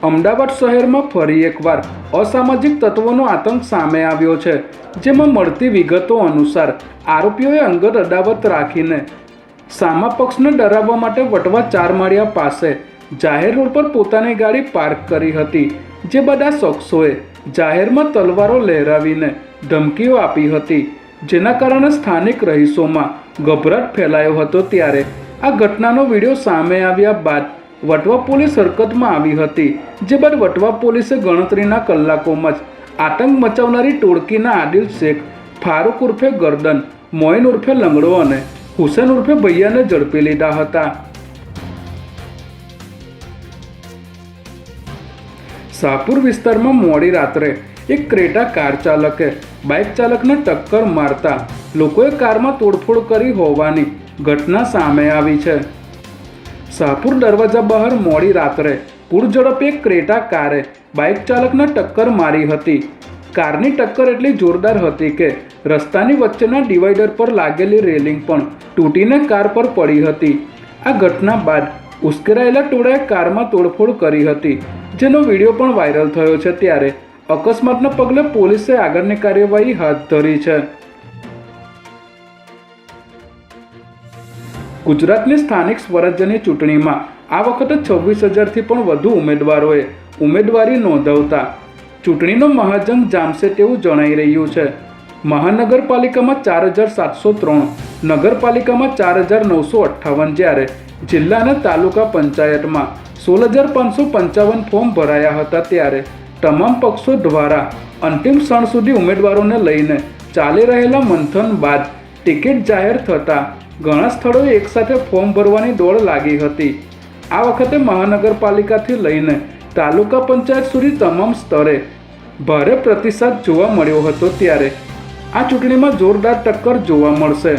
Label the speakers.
Speaker 1: અમદાવાદ શહેરમાં ફરી એકવાર અસામાજિક તત્વોનો આતંક સામે આવ્યો છે, જેમાં મળતી વિગતો અનુસાર આરોપીઓએ અંગત અદાવત રાખીને સામા પક્ષને ડરાવવા માટે વટવા ચારમાળિયા પાસે જાહેર રોડ પર પોતાની ગાડી પાર્ક કરી હતી, જે બધા શખ્સોએ જાહેરમાં તલવારો લહેરાવીને ધમકીઓ આપી હતી, જેના કારણે સ્થાનિક રહીશોમાં ગભરાટ ફેલાયો હતો। ત્યારે આ ઘટનાનો વિડીયો સામે આવ્યા બાદ વટવા પોલીસ હરકતમાં આવી હતી, જે બાદ વટવા પોલીસે ગણતરીના કલાકોમાં જ આતંક મચાવનારી ટોળકીના આદિલ શેખ, ફારૂક ઉર્ફે ગરદન, મોઇન ઉર્ફે લંગડો અને હુસેન ઉર્ફે ભૈયાને ઝડપી લીધા હતા। શાહપુર વિસ્તારમાં મોડી રાત્રે એક ક્રેટા કાર ચાલકે બાઇક ચાલકને ટક્કર મારતા લોકોએ કારમાં તોડફોડ કરી હોવાની ઘટના સામે આવી છે। શાહપુર દરવાજા બહાર મોડી રાત્રે પૂરઝડપે એક ક્રેટા કારે બાઇક ચાલકને ટક્કર મારી હતી। કારની ટક્કર એટલી જોરદાર હતી કે રસ્તાની વચ્ચેના ડિવાઈડર પર લાગેલી રેલિંગ પણ તૂટીને કાર પર પડી હતી। આ ઘટના બાદ ઉશ્કેરાયેલા ટોળાએ કારમાં તોડફોડ કરી હતી, જેનો વિડીયો પણ વાયરલ થયો છે। ત્યારે અકસ્માતના પગલે પોલીસે આગળની કાર્યવાહી હાથ ધરી છે। ગુજરાતની સ્થાનિક સ્વરાજ્યની ચૂંટણીમાં આ વખતે 26,000થી પણ વધુ ઉમેદવારોએ ઉમેદવારી નોંધાવતા ચૂંટણીનો મહાજંગ જામશે તેવું જણાઈ રહ્યું છે। મહાનગરપાલિકામાં 4,703, નગરપાલિકામાં 4,958, જ્યારે જિલ્લા અને તાલુકા પંચાયતમાં 16,555 ફોર્મ ભરાયા હતા। ત્યારે તમામ પક્ષો દ્વારા અંતિમ ક્ષણ સુધી ઉમેદવારોને લઈને ચાલી રહેલા મંથન બાદ ટિકિટ જાહેર થતાં ઘણા સ્થળોએ એકસાથે ફોર્મ ભરવાની દોડ લાગી હતી। આ વખતે મહાનગરપાલિકાથી લઈને તાલુકા પંચાયત સુધી તમામ સ્તરે ભારે પ્રતિસાદ જોવા મળ્યો હતો। ત્યારે આ ચૂંટણીમાં જોરદાર ટક્કર જોવા મળશે।